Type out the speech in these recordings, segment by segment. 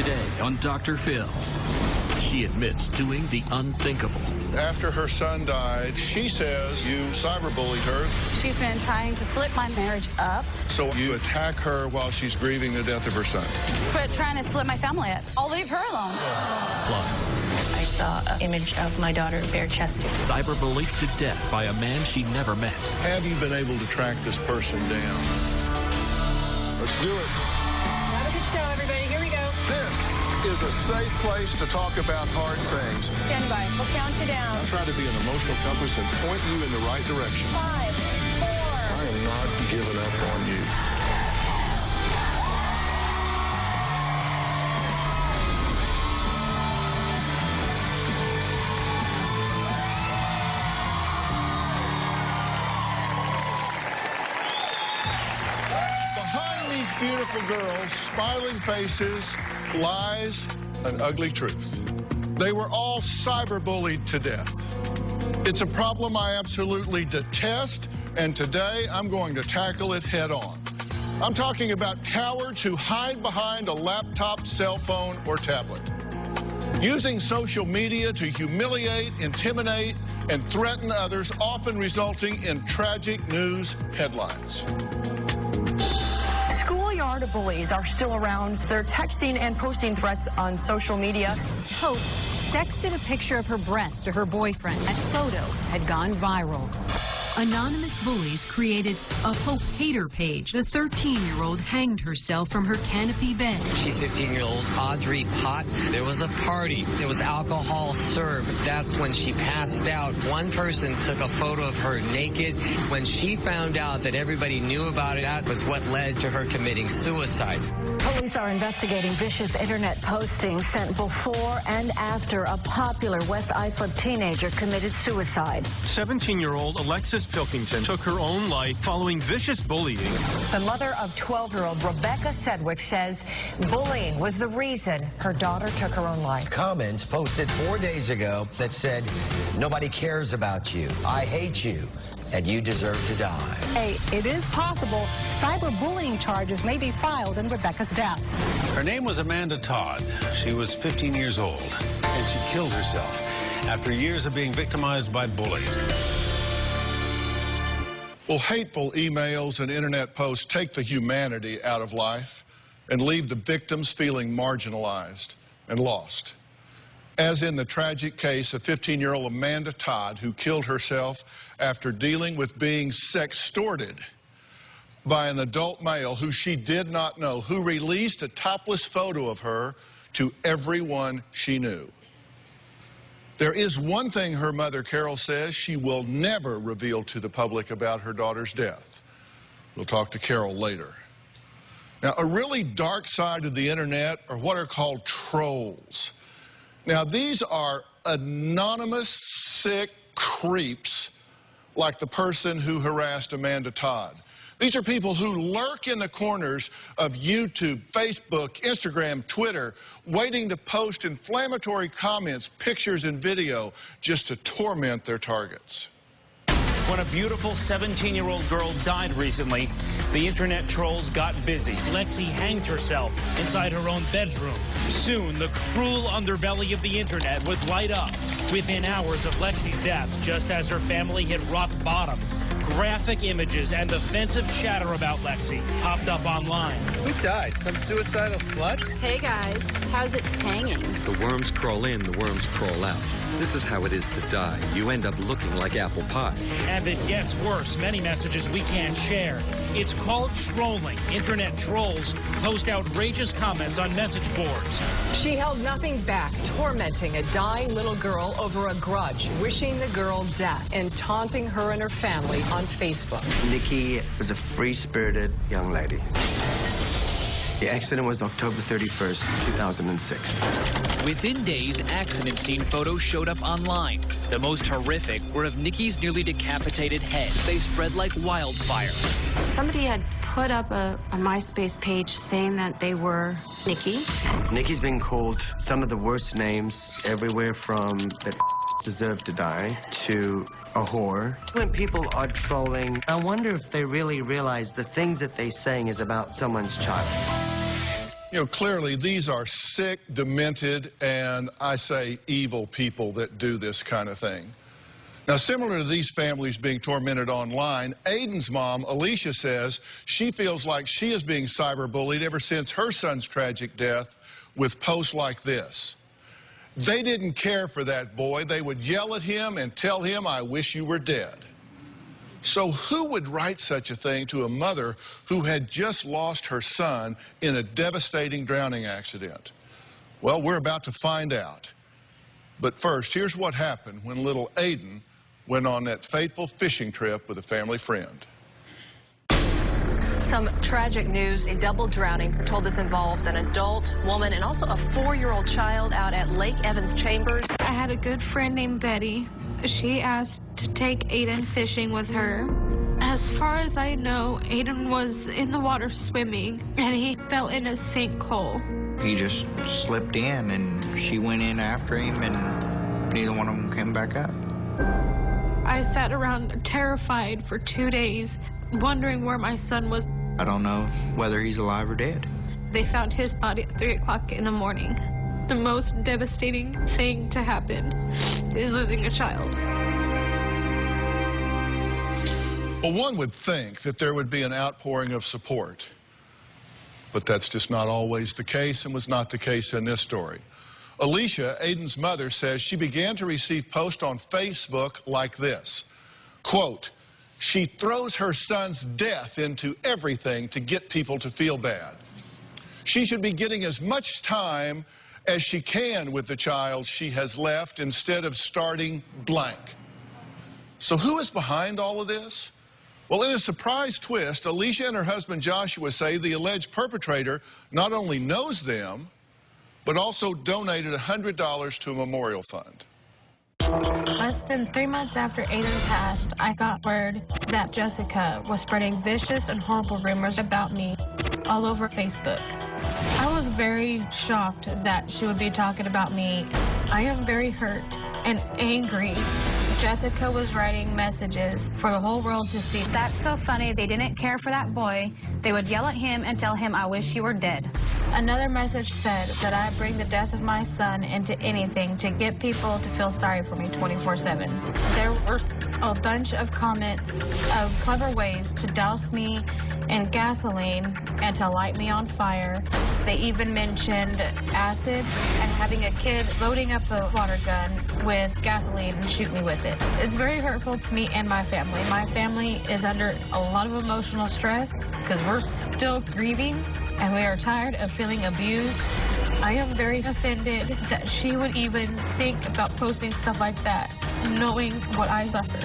Today on Dr. Phil, she admits doing the unthinkable. After her son died, she says you cyberbullied her. She's been trying to split my marriage up. So you attack her while she's grieving the death of her son. Quit trying to split my family up. I'll leave her alone. Plus, I saw an image of my daughter bare-chested. cyberbullied to death by a man she never met. Have you been able to track this person down? Let's do it. Have a good show, everybody. Here we go. This is a safe place to talk about hard things. Stand by. We'll count you down. I'm trying to be an emotional compass and point you in the right direction. 5, 4. I am not giving up on you. Behind these beautiful girls, smiling faces, lies, and ugly truth. They were all cyberbullied to death. It's a problem I absolutely detest, and today I'm going to tackle it head on. I'm talking about cowards who hide behind a laptop, cell phone, or tablet, using social media to humiliate, intimidate, and threaten others, often resulting in tragic news headlines. Schoolyard bullies are still around. They're texting and posting threats on social media. Hope sexted a picture of her breast to her boyfriend. That photo had gone viral. Anonymous bullies created a Hope hater page. The 13-year-old hanged herself from her canopy bed. She's 15-year-old Audrey Pott. There was a party. There was alcohol served. That's when she passed out. One person took a photo of her naked. When she found out that everybody knew about it, that was what led to her committing suicide. Police are investigating vicious internet postings sent before and after a popular West Islip teenager committed suicide. 17-year-old Alexis Pilkington took her own life following vicious bullying. The mother of 12-year-old Rebecca Sedgwick says bullying was the reason her daughter took her own life. Comments posted 4 days ago that said, "Nobody cares about you. I hate you. And you deserve to die." Hey, it is possible cyberbullying charges may be filed in Rebecca's death. Her name was Amanda Todd. She was 15 years old, and she killed herself after years of being victimized by bullies. Well, hateful emails and internet posts take the humanity out of life and leave the victims feeling marginalized and lost. As in the tragic case of 15-year-old Amanda Todd, who killed herself after dealing with being sextorted by an adult male who she did not know, who released a topless photo of her to everyone she knew. There is one thing her mother, Carol, says she will never reveal to the public about her daughter's death. We'll talk to Carol later. Now, a really dark side of the internet are what are called trolls. Now, these are anonymous, sick creeps like the person who harassed Amanda Todd. These are people who lurk in the corners of YouTube, Facebook, Instagram, Twitter, waiting to post inflammatory comments, pictures, and video just to torment their targets. When a beautiful 17-year-old girl died recently, the internet trolls got busy. Lexi hanged herself inside her own bedroom. Soon, the cruel underbelly of the internet would light up. Within hours of Lexi's death, just as her family hit rock bottom, graphic images and offensive chatter about Lexi popped up online. Who died? Some suicidal slut? Hey guys, how's it hanging? The worms crawl in, the worms crawl out. This is how it is to die. You end up looking like apple pie. And it gets worse. Many messages we can't share. It's called trolling. Internet trolls post outrageous comments on message boards. She held nothing back, tormenting a dying little girl over a grudge, wishing the girl death, and taunting her and her family on Facebook. Nikki was a free-spirited young lady. The accident was October 31st, 2006. Within days, accident scene photos showed up online. The most horrific were of Nikki's nearly decapitated head. They spread like wildfire. Somebody had put up a MySpace page saying that they were Nikki. Nikki's been called some of the worst names, everywhere from that deserve to die to a whore. When people are trolling, I wonder if they really realize the things that they're saying is about someone's child. You know, clearly these are sick, demented, and I say evil people that do this kind of thing. Now, similar to these families being tormented online, Aiden's mom, Alicia, says she feels like she is being cyberbullied ever since her son's tragic death with posts like this. They didn't care for that boy. They would yell at him and tell him, "I wish you were dead." So who would write such a thing to a mother who had just lost her son in a devastating drowning accident? Well, we're about to find out. But first, here's what happened when little Aiden went on that fateful fishing trip with a family friend. Some tragic news. A double drowning. We're told this involves an adult woman and also a 4-year-old child out at Lake Evans Chambers. I had a good friend named Betty. She asked to take Aiden fishing with her. As far as I know, Aiden was in the water swimming, and he fell in a sinkhole. He just slipped in, and she went in after him, and neither one of them came back up. I sat around terrified for 2 days, wondering where my son was. I don't know whether he's alive or dead. They found his body at 3 o'clock in the morning. The most devastating thing to happen is losing a child. Well, one would think that there would be an outpouring of support, but that's just not always the case and was not the case in this story. Alicia, Aiden's mother, says she began to receive posts on Facebook like this, quote, "She throws her son's death into everything to get people to feel bad. She should be getting as much time as she can with the child she has left instead of starting blank." So who is behind all of this? Well, in a surprise twist, Alicia and her husband Joshua say the alleged perpetrator not only knows them, but also donated $100 to a memorial fund. Less than 3 months after Aiden passed, I got word that Jessica was spreading vicious and horrible rumors about me all over Facebook. I was very shocked that she would be talking about me. I am very hurt and angry. Jessica was writing messages for the whole world to see. That's so funny. They didn't care for that boy. They would yell at him and tell him, "I wish you were dead." Another message said that I bring the death of my son into anything to get people to feel sorry for me 24/7. There were a bunch of comments of clever ways to douse me in gasoline and to light me on fire. They even mentioned acid and having a kid loading up a water gun with gasoline and shoot me with it. It's very hurtful to me and my family. My family is under a lot of emotional stress because we're still grieving and we are tired of feeling abused. I am very offended that she would even think about posting stuff like that, knowing what I suffered.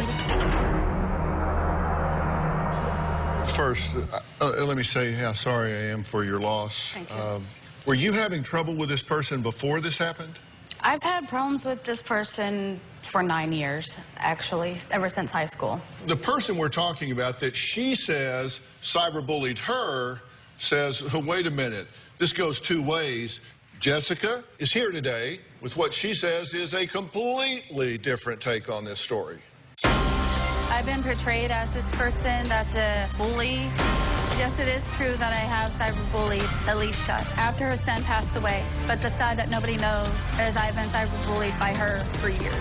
First, let me say how sorry I am for your loss. Thank you. Were you having trouble with this person before this happened? I've had problems with this person for 9 years, actually, ever since high school. The person we're talking about that she says cyberbullied her says, oh, wait a minute, this goes two ways. Jessica is here today with what she says is a completely different take on this story. I've been portrayed as this person that's a bully. Yes, it is true that I have cyberbullied Alicia after her son passed away. But the side that nobody knows is I've been cyberbullied by her for years.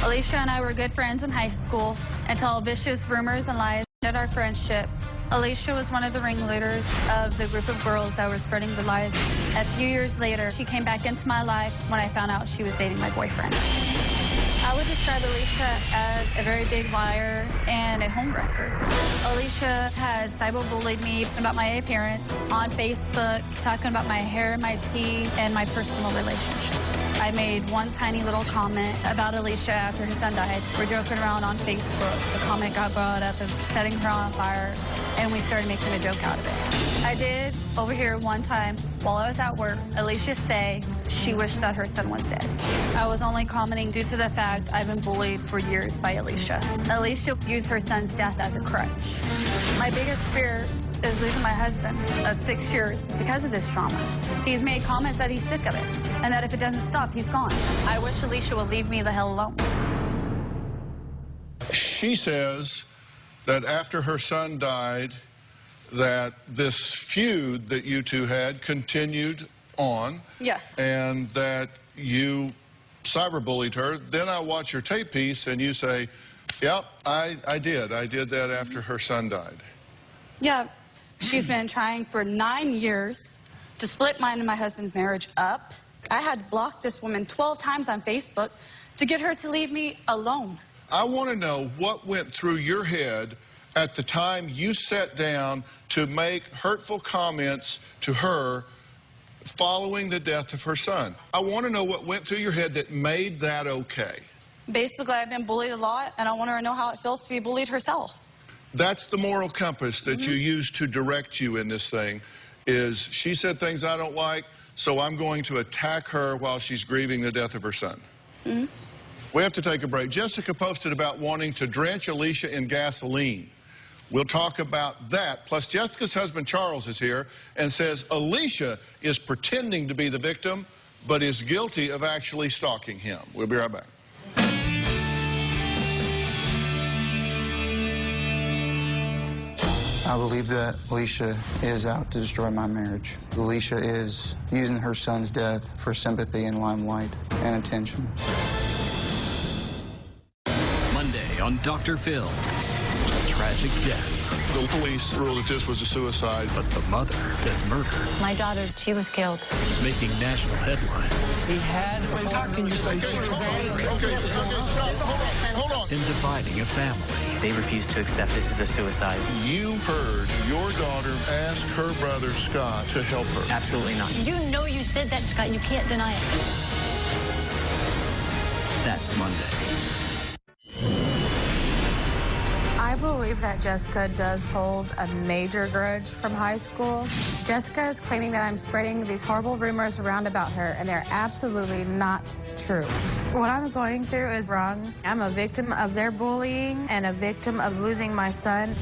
Alicia and I were good friends in high school until vicious rumors and lies ended our friendship. Alicia was one of the ringleaders of the group of girls that were spreading the lies. A few years later, she came back into my life when I found out she was dating my boyfriend. I would describe Alicia as a very big liar and a homewrecker. Alicia has cyberbullied me about my appearance on Facebook, talking about my hair, my teeth, and my personal relationship. I made one tiny little comment about Alicia after her son died. We're joking around on Facebook. The comment got brought up of setting her on fire, and we started making a joke out of it. I did overhear one time while I was at work, Alicia say she wished that her son was dead. I was only commenting due to the fact I've been bullied for years by Alicia. Alicia used her son's death as a crutch. My biggest fear is losing my husband of 6 years because of this trauma. He's made comments that he's sick of it, and that if it doesn't stop, he's gone. I wish Alicia would leave me the hell alone. She says that after her son died, that this feud that you two had continued on. Yes. And that you cyberbullied her. Then I watch your tape piece and you say, yep, I did. I did that after her son died. Yeah. She's been trying for 9 years to split mine and my husband's marriage up. I had blocked this woman 12 times on Facebook to get her to leave me alone. I want to know what went through your head at the time you sat down to make hurtful comments to her following the death of her son. I want to know what went through your head that made that okay. Basically, I've been bullied a lot, and I want her to know how it feels to be bullied herself. That's the moral compass that you use to direct you in this thing, is she said things I don't like, so I'm going to attack her while she's grieving the death of her son. We have to take a break. Jessica posted about wanting to drench Alicia in gasoline. We'll talk about that. Plus, Jessica's husband, Charles, is here and says Alicia is pretending to be the victim, but is guilty of actually stalking him. We'll be right back. I believe that Alicia is out to destroy my marriage. Alicia is using her son's death for sympathy and limelight and attention. Monday on Dr. Phil, a tragic death. The police ruled that this was a suicide. But the mother says murder. My daughter, she was killed. It's making national headlines. He had... How can you say... Okay, stop. Hold on. And dividing a family. They refuse to accept this as a suicide. You heard your daughter ask her brother, Scott, to help her. Absolutely not. You know you said that, Scott. You can't deny it. That's Monday. I believe that Jessica does hold a major grudge from high school. Jessica is claiming that I'm spreading these horrible rumors around about her, and they're absolutely not true. What I'm going through is wrong. I'm a victim of their bullying and a victim of losing my son.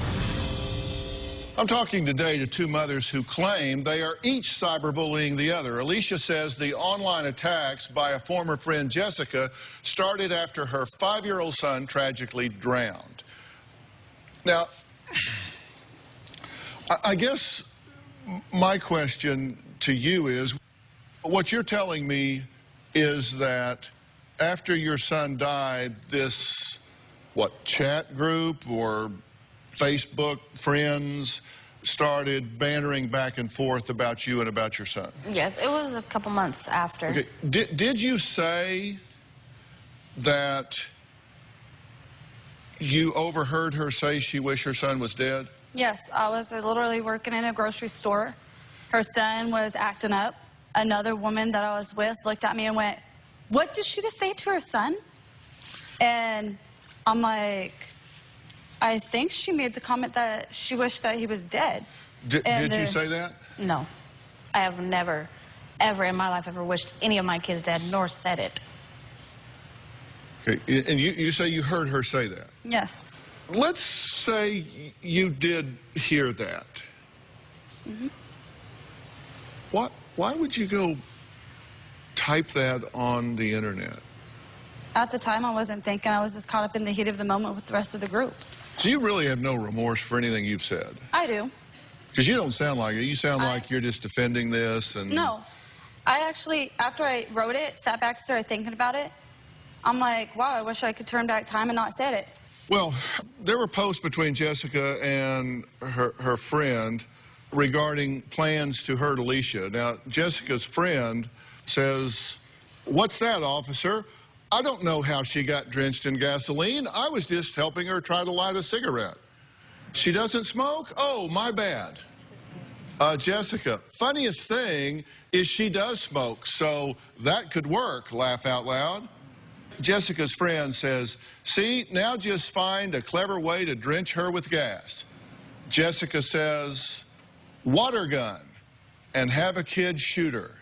I'm talking today to two mothers who claim they are each cyberbullying the other. Alicia says the online attacks by a former friend, Jessica, started after her 5-year-old son tragically drowned. Now, I guess my question to you is, what you're telling me is that after your son died, this, chat group or Facebook friends started bantering back and forth about you and about your son? Yes, it was a couple months after. Okay. Did you say that you overheard her say she wished her son was dead? Yes, I was literally working in a grocery store. Her son was acting up. Another woman that I was with looked at me and went, "What did she just say to her son?" And I'm like, I think she made the comment that she wished that he was dead. Did you say that? No. I have never, ever in my life ever wished any of my kids dead, nor said it. Okay, and you say you heard her say that? Yes. Let's say you did hear that. Why would you go type that on the internet? At the time, I wasn't thinking. I was just caught up in the heat of the moment with the rest of the group. So you really have no remorse for anything you've said? I do. Because you don't sound like it. You sound like you're just defending this. And No. I actually, after I wrote it, sat back, started thinking about it. I'm like, wow, I wish I could turn back time and not said it. Well, there were posts between Jessica and her friend regarding plans to hurt Alicia. Now, Jessica's friend says, "What's that, officer? I don't know how she got drenched in gasoline. I was just helping her try to light a cigarette. She doesn't smoke? Oh, my bad." Jessica, funniest thing is she does smoke, so that could work, laugh out loud. Jessica's friend says, "See, now just find a clever way to drench her with gas." Jessica says, "Water gun, and have a kid shoot her."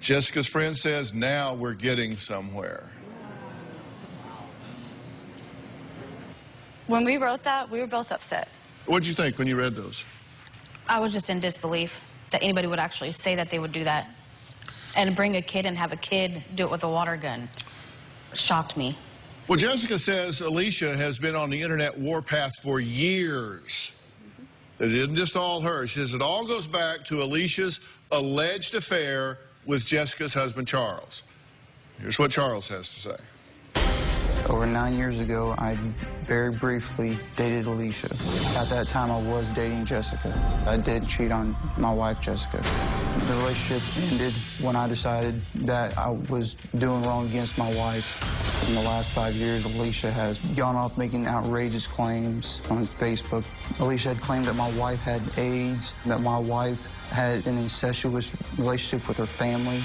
Jessica's friend says, "Now we're getting somewhere." When we wrote that, we were both upset. What'd you think when you read those? I was just in disbelief that anybody would actually say that they would do that. And bring a kid and have a kid do it with a water gun. Shocked me. Well, Jessica says Alicia has been on the internet warpath for years. It isn't just all her. She says it all goes back to Alicia's alleged affair with Jessica's husband, Charles. Here's what Charles has to say. Over 9 years ago, I very briefly dated Alicia. At that time, I was dating Jessica. I did cheat on my wife, Jessica. The relationship ended when I decided that I was doing wrong against my wife. In the last 5 years, Alicia has gone off making outrageous claims on Facebook. Alicia had claimed that my wife had AIDS, that my wife had an incestuous relationship with her family.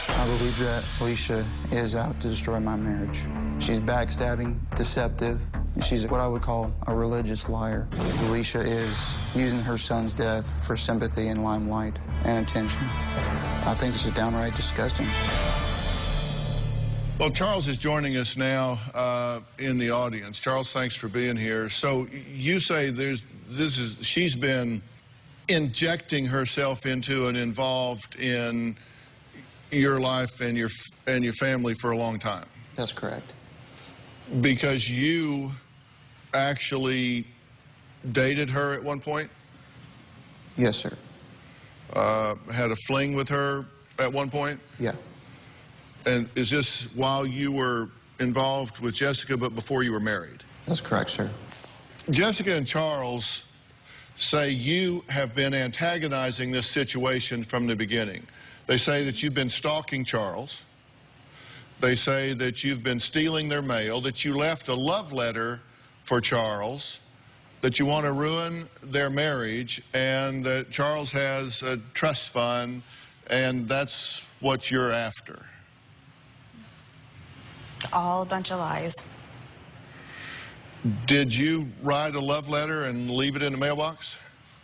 I believe that Alicia is out to destroy my marriage. She's backstabbing, deceptive. She's what I would call a religious liar. Alicia is using her son's death for sympathy and limelight and attention. I think this is downright disgusting. Well, Charles is joining us now in the audience. Charles, thanks for being here. So you say she's been injecting herself into and involved in your life and your family for a long time. That's correct. Because you actually dated her at one point? Yes, sir. Had a fling with her at one point? Yeah. And is this while you were involved with Jessica, but before you were married? That's correct, sir. Jessica and Charles say you have been antagonizing this situation from the beginning. They say that you've been stalking Charles. They say that you've been stealing their mail, that you left a love letter for Charles, that you want to ruin their marriage, and that Charles has a trust fund, and that's what you're after. All a bunch of lies. Did you write a love letter and leave it in the mailbox?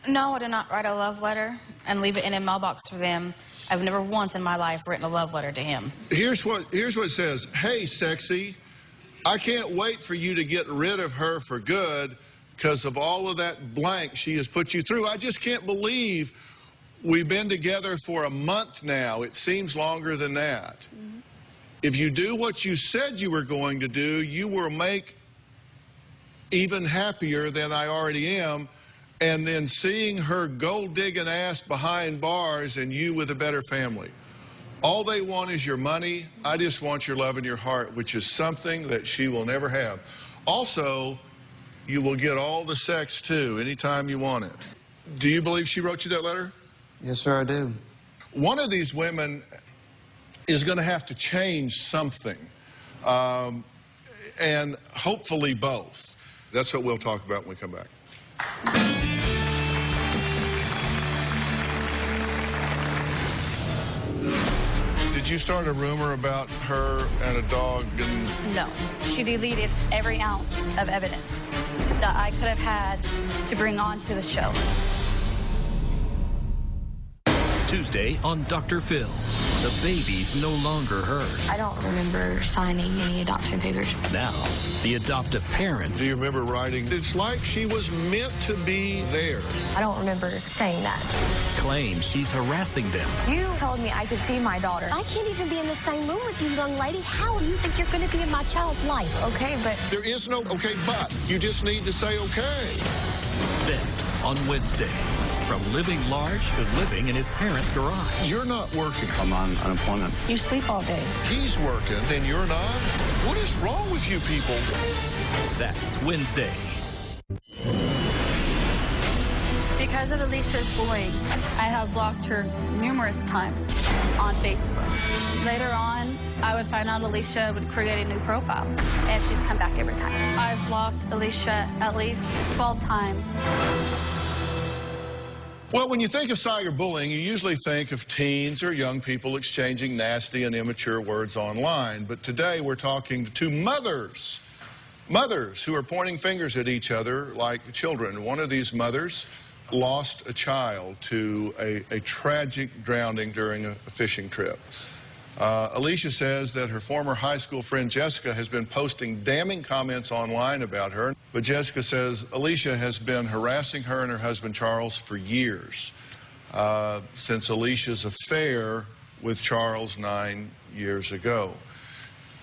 No, I did not write a love letter and leave it in a mailbox for them. I've never once in my life written a love letter to him. Here's what it says. Hey, sexy, I can't wait for you to get rid of her for good because of all of that blank she has put you through. I just can't believe we've been together for a month now. It seems longer than that. Mm-hmm. If you do what you said you were going to do, you will make even happier than I already am. And then seeing her gold-digging ass behind bars and you with a better family. All they want is your money. I just want your love in your heart, which is something that she will never have. Also, you will get all the sex, too, anytime you want it. Do you believe she wrote you that letter? Yes, sir, I do. One of these women is going to have to change something, and hopefully both. That's what we'll talk about when we come back. Did you start a rumor about her and a dog? No. She deleted every ounce of evidence that I could have had to bring onto the show. Tuesday on Dr. Phil. The baby's no longer hers. I don't remember signing any adoption papers. Now, the adoptive parents. Do you remember writing, it's like she was meant to be theirs? I don't remember saying that. Claim she's harassing them. You told me I could see my daughter. I can't even be in the same room with you, young lady. How do you think you're going to be in my child's life? Okay, but... There is no okay, but. You just need to say okay. Then, on Wednesday, from living large to living in his parents' garage. You're not working. I'm on unemployment. You sleep all day. He's working, and you're not? What is wrong with you people? That's Wednesday. Because of Alicia's bullying, I have blocked her numerous times on Facebook. Later on, I would find out Alicia would create a new profile, and she's come back every time. I've blocked Alicia at least 12 times. Well, when you think of cyberbullying, you usually think of teens or young people exchanging nasty and immature words online. But today we're talking to two mothers who are pointing fingers at each other like children. One of these mothers lost a child to a tragic drowning during a fishing trip. Alicia says that her former high school friend Jessica has been posting damning comments online about her. But Jessica says Alicia has been harassing her and her husband Charles for years, since Alicia's affair with Charles 9 years ago.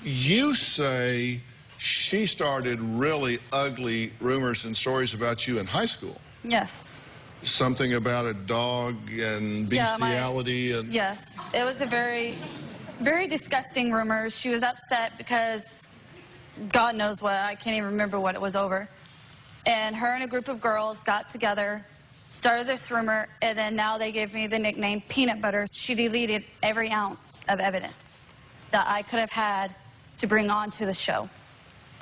You say she started really ugly rumors and stories about you in high school. Yes. something about a dog and bestiality. Yes, it was a very, very disgusting rumor. She was upset because God knows what. I can't even remember what it was over. And her and a group of girls got together, started this rumor, and then now they gave me the nickname Peanut Butter. She deleted every ounce of evidence that I could have had to bring onto the show.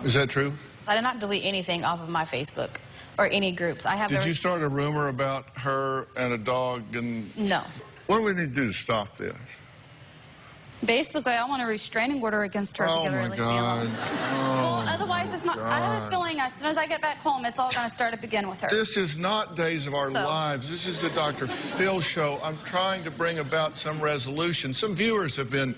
Is that true? I did not delete anything off of my Facebook or any groups. I have. Did you start a rumor about her and a dog? And No. What do we need to do to stop this? Basically, I want a restraining order against her to get her to leave me alone. Well, otherwise, it's not. I have a feeling as soon as I get back home, it's all going to start up again with her. This is not Days of Our Lives. This is the Dr. Phil Show. I'm trying to bring about some resolution. Some viewers have been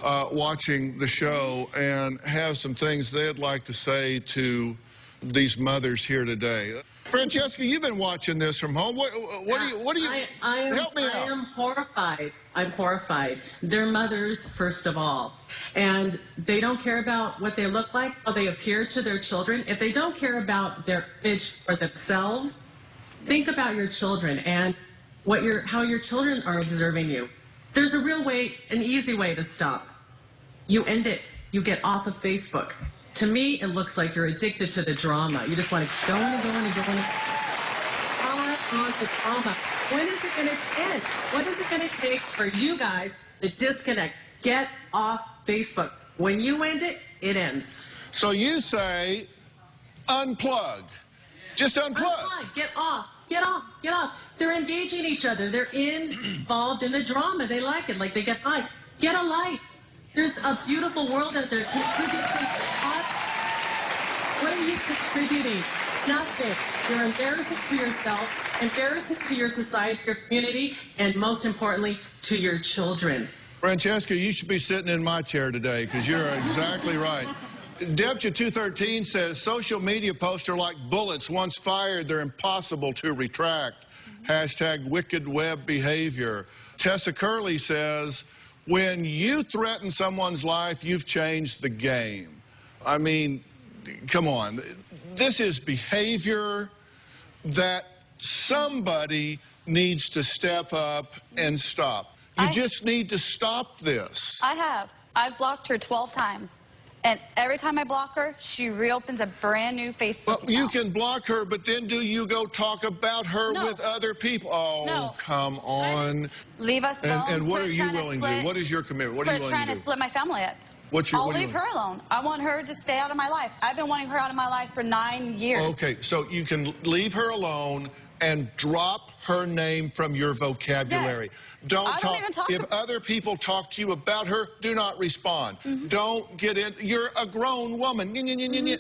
watching the show and have some things they'd like to say to these mothers here today. Francesca, you've been watching this from home. What do you help me out? I am horrified. I'm horrified. They're mothers, first of all. And they don't care about what they look like, how they appear to their children. If they don't care about their image for themselves, think about your children and how your children are observing you. There's a real way, an easy way to stop. You end it. You get off of Facebook. To me, it looks like you're addicted to the drama. You just want to go on and go on and go on. On the drama. When is it going to end? What is it going to take for you guys to disconnect? Get off Facebook. When you end it, it ends. So you say unplug. Just unplug. Unplug. Get off. Get off. Get off. They're engaging each other. They're involved in the drama. They like it. Like they get high. Get a life. There's a beautiful world out there. Contribute some. What are you contributing? Nothing. You're embarrassing to yourself, embarrassing to your society, your community, and most importantly, to your children. Francesca, you should be sitting in my chair today because you're exactly right. Debja 213 says social media posts are like bullets. Once fired, they're impossible to retract. Hashtag wicked web behavior. Tessa Curley says, when you threaten someone's life, you've changed the game. I mean, come on. This is behavior that somebody needs to step up and stop. You just need to stop this. I have. I've blocked her 12 times. And every time I block her, she reopens a brand new Facebook account. You can block her, but then do you go talk about her with other people? Oh, no. Come on. Leave us alone. And what are you willing to do? What is your commitment? What are you willing to do? Trying to split my family up. I'll leave her alone. I want her to stay out of my life. I've been wanting her out of my life for 9 years. Okay, so you can leave her alone and drop her name from your vocabulary. Yes. Don't talk. If other people talk to you about her, do not respond. Don't get in. You're a grown woman.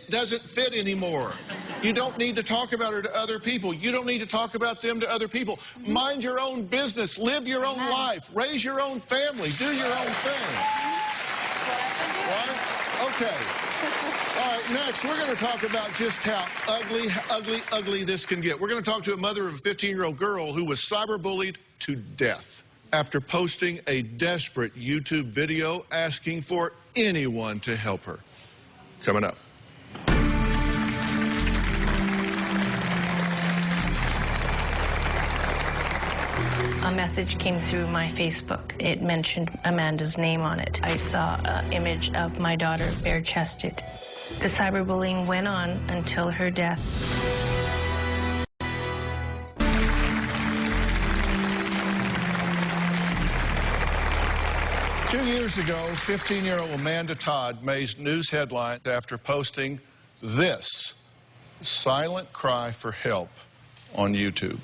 Doesn't fit anymore. You don't need to talk about her to other people. You don't need to talk about them to other people. Mind your own business. Live your own life. Raise your own family. Do your own thing. Right? Okay. All right, next, we're going to talk about just how ugly this can get. We're going to talk to a mother of a 15-year-old girl who was cyberbullied to death after posting a desperate YouTube video asking for anyone to help her. Coming up. A message came through my Facebook. It mentioned Amanda's name on it. I saw an image of my daughter bare-chested. The cyberbullying went on until her death. 2 years ago, 15-year-old Amanda Todd made news headlines after posting this silent cry for help on YouTube.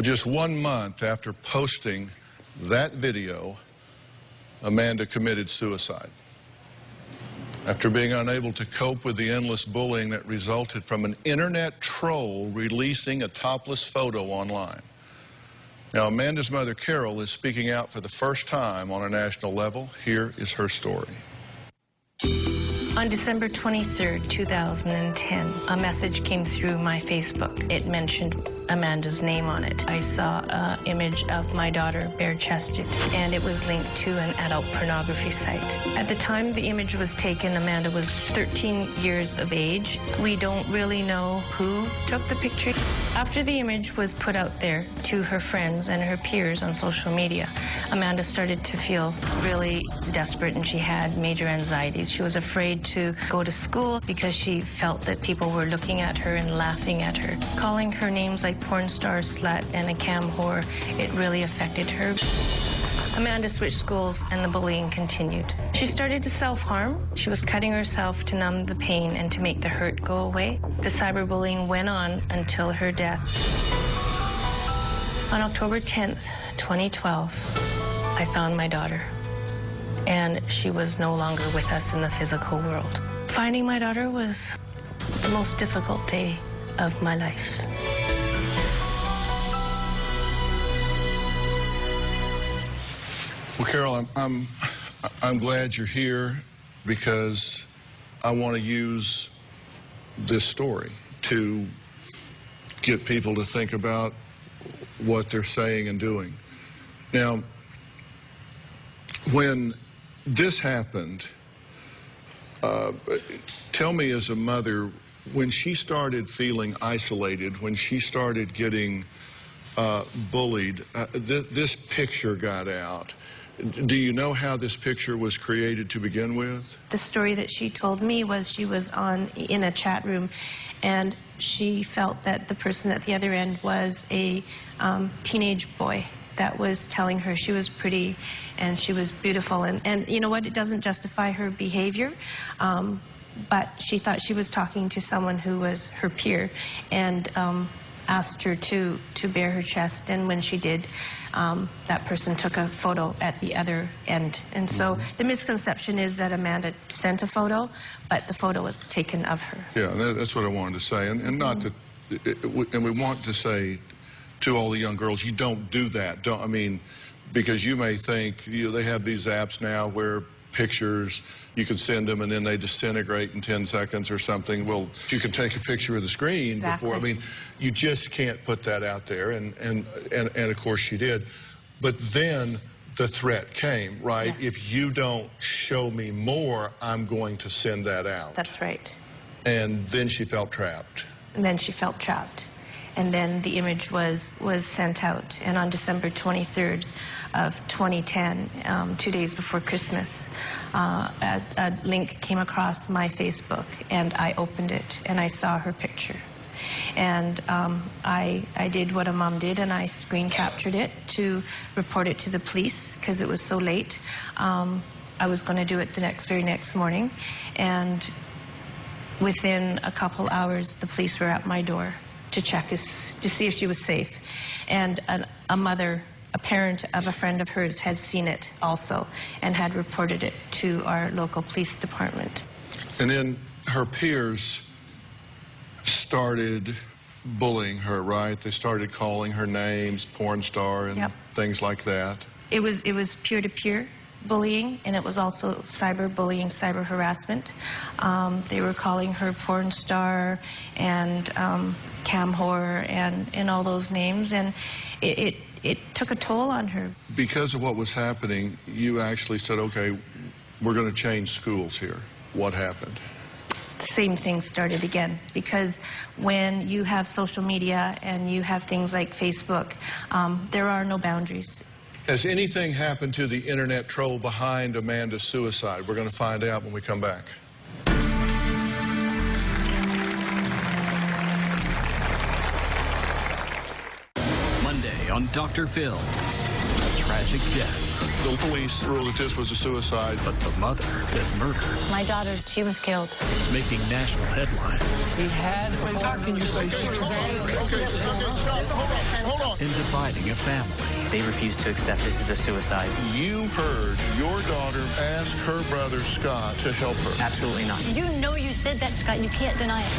just 1 month after posting that video, Amanda committed suicide. After being unable to cope with the endless bullying that resulted from an internet troll releasing a topless photo online. Now, Amanda's mother, Carol, is speaking out for the first time on a national level. Here is her story. On December 23rd, 2010, a message came through my Facebook. It mentioned Amanda's name on it. I saw an image of my daughter bare-chested, and it was linked to an adult pornography site. At the time the image was taken, Amanda was 13 years of age. We don't really know who took the picture. After the image was put out there to her friends and her peers on social media, Amanda started to feel really desperate, and she had major anxieties. She was afraid to go to school because she felt that people were looking at her and laughing at her. Calling her names like porn star, slut, and a cam whore, it really affected her. Amanda switched schools and the bullying continued. She started to self-harm. She was cutting herself to numb the pain and to make the hurt go away. The cyberbullying went on until her death. On October 10th, 2012, I found my daughter, and she was no longer with us in the physical world. Finding my daughter was the most difficult day of my life. Well, Carol, I'm glad you're here because I want to use this story to get people to think about what they're saying and doing. Now, when this happened, tell me as a mother, when she started feeling isolated, when she started getting bullied, this picture got out. Do you know how this picture was created to begin with? The story that she told me was she was in a chat room, and she felt that the person at the other end was a teenage boy that was telling her she was pretty and she was beautiful. And you know what? It doesn't justify her behavior, but she thought she was talking to someone who was her peer, and asked her to bare her chest, and when she did, that person took a photo at the other end. And so the misconception is that Amanda sent a photo, but the photo was taken of her. Yeah, that's what I wanted to say. And not that, and we want to say to all the young girls, you don't do that. I mean, because you may think, they have these apps now where pictures, you can send them and then they disintegrate in 10 seconds or something. Well, you can take a picture of the screen before. I mean, you just can't put that out there. And of course she did. But then the threat came, right? Yes. If you don't show me more, I'm going to send that out. That's right. And then she felt trapped. And then she felt trapped. And then the image was sent out. And on December 23rd of 2010, 2 days before Christmas, a link came across my Facebook, and I opened it, and I saw her picture. And I did what a mom did, and I screen captured it to report it to the police because it was so late. I was going to do it the very next morning, and within a couple hours, the police were at my door to check to see if she was safe. And a mother, a parent of a friend of hers, had seen it also and had reported it to our local police department. And then her peers started bullying her, right? They started calling her names, porn star, and things like that. It was peer-to-peer bullying, and it was also cyberbullying, cyber harassment. They were calling her porn star and cam whore and all those names, and it took a toll on her. Because of what was happening, you actually said, okay, we're going to change schools here. What happened? The same thing started again, because when you have social media and you have things like Facebook, there are no boundaries. Has anything happened to the internet troll behind Amanda's suicide? We're going to find out when we come back. Monday on Dr. Phil, a tragic death. The police ruled that this was a suicide. But the mother says murder. My daughter, she was killed. It's making national headlines. He had... How can you say... Okay, stop. Hold on. In dividing a family. They refuse to accept this as a suicide. You heard your daughter ask her brother, Scott, to help her. Absolutely not. You know you said that, Scott. You can't deny it.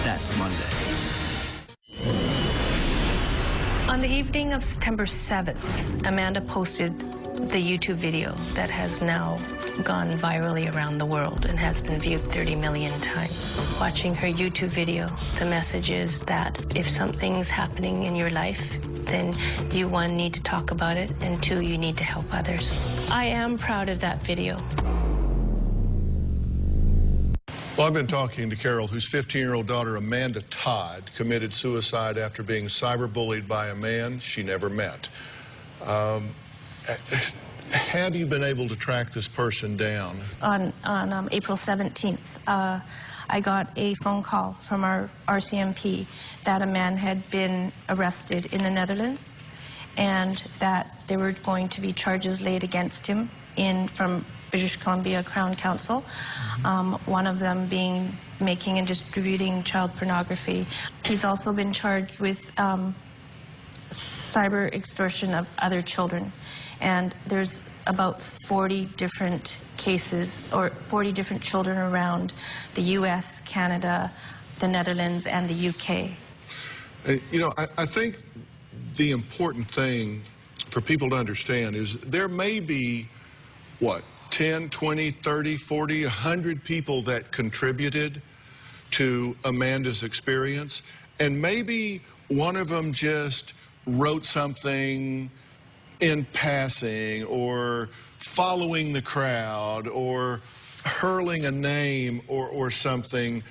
That's Monday. On the evening of September 7th, Amanda posted the YouTube video that has now gone virally around the world and has been viewed 30 million times. Watching her YouTube video, the message is that if something's happening in your life, then you, one, need to talk about it, and two, you need to help others. I am proud of that video. Well, I've been talking to Carol, whose 15-year-old daughter, Amanda Todd, committed suicide after being cyberbullied by a man she never met. Have you been able to track this person down? On April 17th, I got a phone call from our RCMP that a man had been arrested in the Netherlands and that there were going to be charges laid against him from British Columbia Crown Council, one of them being making and distributing child pornography. He's also been charged with cyber extortion of other children. And there's about 40 different cases, or 40 different children around the U.S., Canada, the Netherlands, and the U.K. You know, I think the important thing for people to understand is there may be, what, 10, 20, 30, 40, 100 people that contributed to Amanda's experience, and maybe one of them just wrote something in passing or following the crowd or hurling a name or something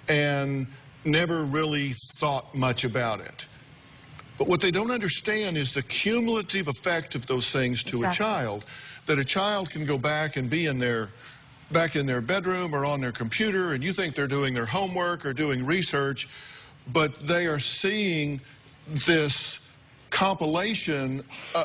and never really thought much about it. But what they don't understand is the cumulative effect of those things to a child, that a child can go back and be back in their bedroom or on their computer, and you think they're doing their homework or doing research, but they are seeing this compilation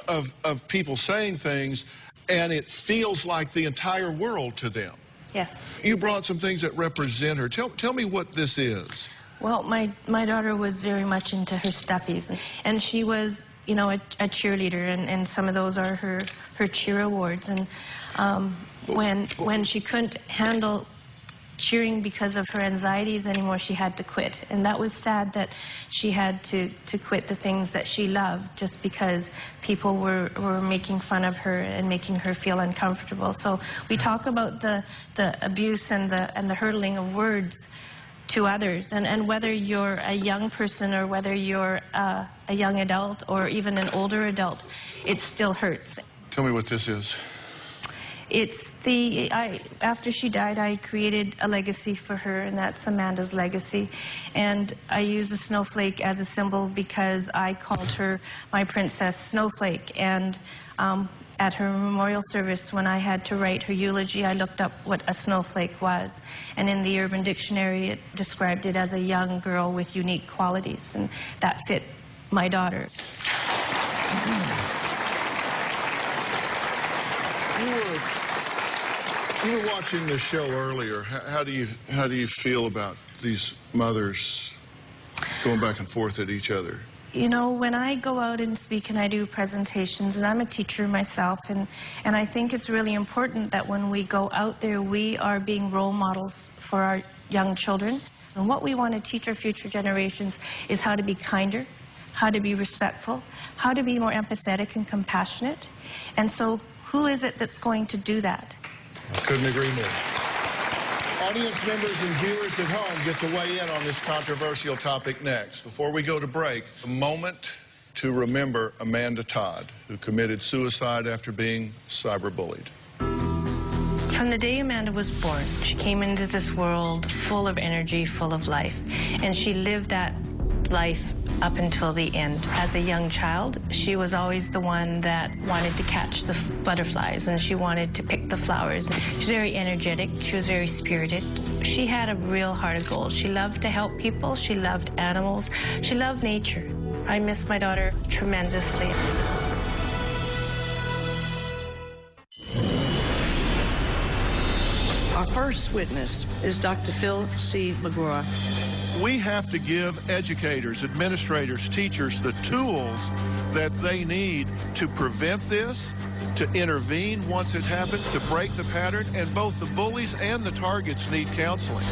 of people saying things, and it feels like the entire world to them. Yes. You brought some things that represent her. Tell me what this is. Well, my daughter was very much into her stuffies, and she was, you know, a cheerleader, and some of those are her cheer awards. And when she couldn't handle cheering because of her anxieties anymore, she had to quit. And that was sad that she had to quit the things that she loved just because people were making fun of her and making her feel uncomfortable. So we talk about the abuse and the hurtling of words to others, and whether you're a young person or whether you're a young adult or even an older adult, it still hurts. Tell me what this is. It's after she died, I created a legacy for her, and that's Amanda's legacy. And I use a snowflake as a symbol because I called her my Princess Snowflake. And at her memorial service, when I had to write her eulogy, I looked up what a snowflake was. And in the Urban Dictionary, it described it as a young girl with unique qualities, and that fit my daughter. You were watching the show earlier. How do you feel about these mothers going back and forth at each other? You know, when I go out and speak and I do presentations, and I'm a teacher myself, and I think it's really important that when we go out there, we are being role models for our young children. And what we want to teach our future generations is how to be kinder, how to be respectful, how to be more empathetic and compassionate. And so who is it that's going to do that? I couldn't agree more. Audience members and viewers at home get to weigh in on this controversial topic next. Before we go to break, a moment to remember Amanda Todd, who committed suicide after being cyberbullied. From the day Amanda was born, she came into this world full of energy, full of life, and she lived that life up until the end. As a young child, she was always the one that wanted to catch the butterflies, and she wanted to pick the flowers. She was very energetic. She was very spirited. She had a real heart of gold. She loved to help people. She loved animals. She loved nature. I miss my daughter tremendously. Our first witness is Dr. Phil C. McGraw. We have to give educators, administrators, teachers the tools that they need to prevent this, to intervene once it happens, to break the pattern, and both the bullies and the targets need counseling.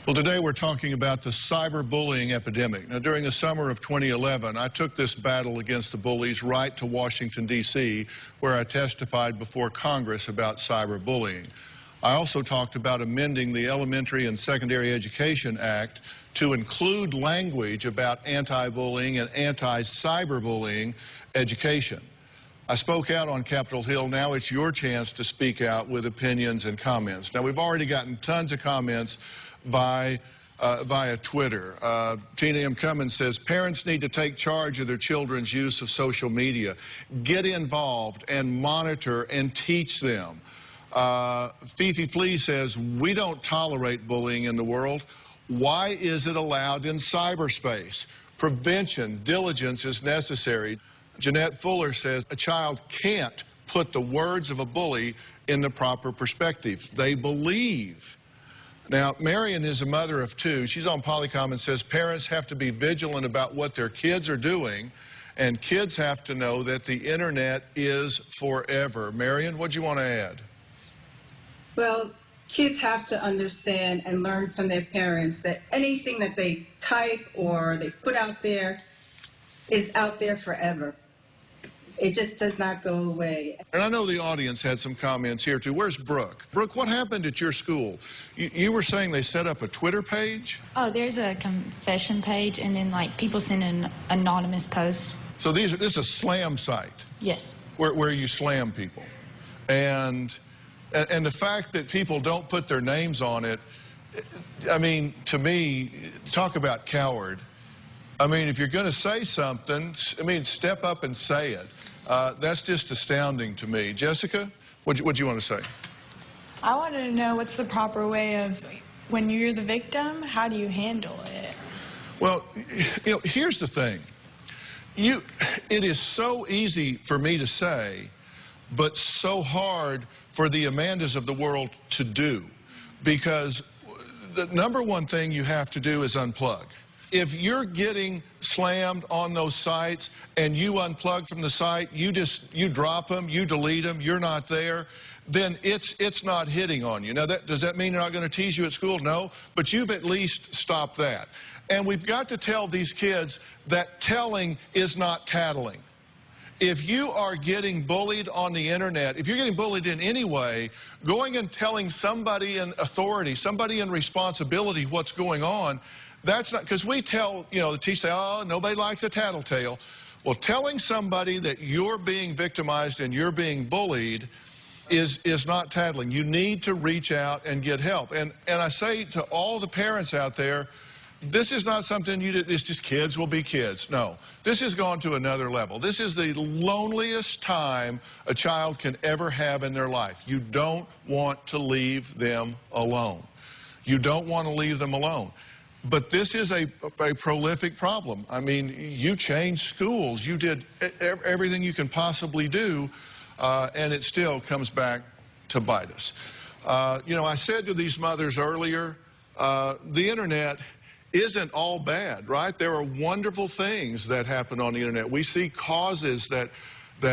Well, today we're talking about the cyberbullying epidemic. Now, during the summer of 2011, I took this battle against the bullies right to Washington, D.C., where I testified before Congress about cyberbullying. I also talked about amending the Elementary and Secondary Education Act to include language about anti-bullying and anti-cyberbullying education. I spoke out on Capitol Hill. Now it's your chance to speak out with opinions and comments. Now, we've already gotten tons of comments via Twitter. Tina M. Cummins says, parents need to take charge of their children's use of social media. Get involved and monitor and teach them. Fifi Flea says, we don't tolerate bullying in the world. Why is it allowed in cyberspace? Prevention, diligence is necessary. Jeanette Fuller says, a child can't put the words of a bully in the proper perspective. They believe. Now, Marion is a mother of two. She's on Polycom and says parents have to be vigilant about what their kids are doing, and kids have to know that the internet is forever. Marion, what do you want to add? Well, kids have to understand and learn from their parents that anything that they type or they put out there is out there forever. It just does not go away. And I know the audience had some comments here, too. Where's Brooke? Brooke, what happened at your school? You were saying they set up a Twitter page? Oh, there's a confession page, and then, like, people send an anonymous post. So this is a slam site? Yes. Where you slam people. And the fact that people don't put their names on it, I mean, to me, talk about coward. I mean, if you're going to say something, I mean, step up and say it. That's just astounding to me. Jessica, what do you want to say? I wanted to know what's the proper way of, when you're the victim, how do you handle it? Well, you know, here's the thing. It is so easy for me to say, but so hard for the Amandas of the world to do, because the number one thing you have to do is unplug. If you're getting slammed on those sites and you unplug from the site, you drop them, you delete them, you're not there, then it's not hitting on you. Now, does that mean they're not going to tease you at school? No, but you've at least stopped that. And we've got to tell these kids that telling is not tattling. If you are getting bullied on the internet, if you're getting bullied in any way, going and telling somebody in authority, somebody in responsibility what's going on, that's not, because we tell, you know, the teacher say, oh, nobody likes a tattletale. Well, telling somebody that you're being victimized and you're being bullied is not tattling. You need to reach out and get help. And I say to all the parents out there, this is not something it's just kids will be kids. No, this has gone to another level. This is the loneliest time a child can ever have in their life. You don't want to leave them alone. You don't want to leave them alone. But this is a prolific problem. I mean, you changed schools. You did everything you can possibly do, and it still comes back to bite us. You know, I said to these mothers earlier, the internet isn't all bad, right? There are wonderful things that happen on the internet. We see causes that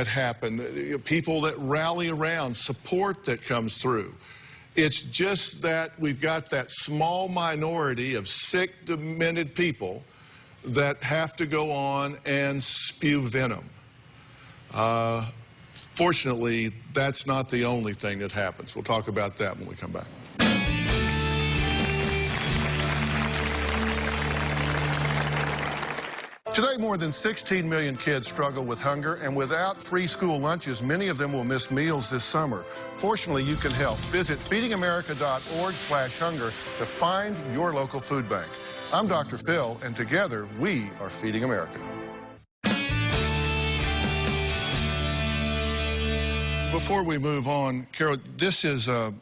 happen, people that rally around, support that comes through. It's just that we've got that small minority of sick, demented people that have to go on and spew venom. Fortunately, that's not the only thing that happens. We'll talk about that when we come back. Today, more than 16 million kids struggle with hunger, and without free school lunches, many of them will miss meals this summer. Fortunately, you can help. Visit feedingamerica.org/hunger to find your local food bank. I'm Dr. Phil, and together, we are Feeding America. Before we move on, Carol, this is a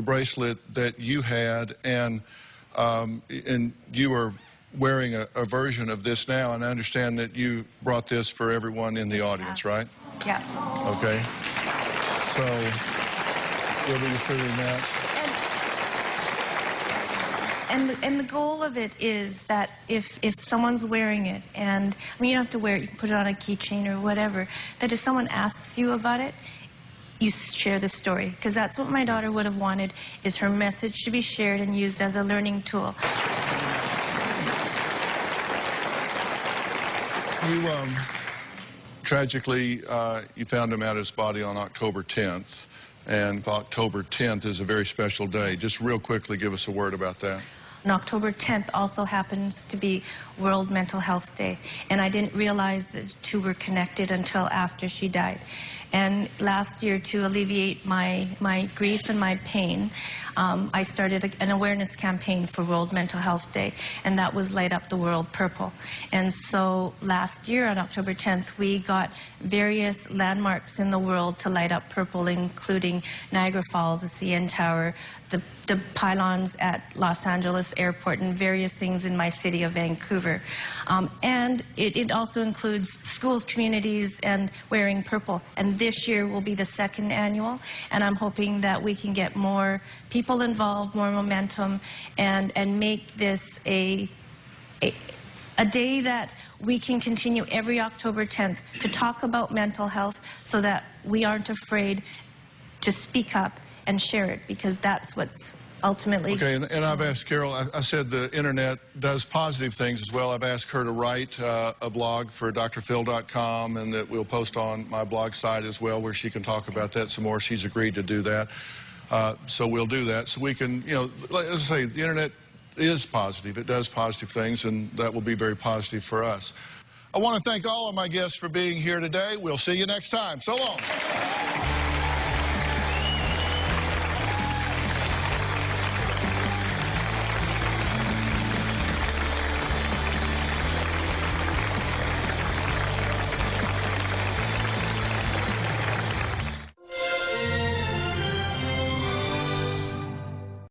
bracelet that you had, and you are wearing a version of this now, and I understand that you brought this for everyone in the audience, right? Yeah. Okay. So We'll be distributing that. And the goal of it is that if someone's wearing it, and I mean, you don't have to wear it, you can put it on a keychain or whatever, that if someone asks you about it, you share the story. Because that's what my daughter would have wanted, is her message to be shared and used as a learning tool. You, tragically, you found him at his body on October 10th. And October 10th is a very special day. Just real quickly, give us a word about that. And October 10th also happens to be World Mental Health Day. And I didn't realize that the two were connected until after she died. And last year, to alleviate my grief and my pain, I started an awareness campaign for World Mental Health Day, and that was Light Up the World Purple. And so last year on October 10th, we got various landmarks in the world to light up purple, including Niagara Falls, the CN Tower, the pylons at Los Angeles Airport, and various things in my city of Vancouver. And it also includes schools, communities, and wearing purple. And this year will be the second annual, and I'm hoping that we can get more people involved, more momentum, and make this a day that we can continue every October 10th to talk about mental health, so that we aren't afraid to speak up and share it, because that's what's ultimately... Okay, and I've asked Carol, I said the internet does positive things as well. I've asked her to write a blog for drphil.com, and that we'll post on my blog site as well, where she can talk about that some more. She's agreed to do that. So we'll do that. So we can, you know, like I say, the internet is positive. It does positive things, and that will be very positive for us. I want to thank all of my guests for being here today. We'll see you next time. So long.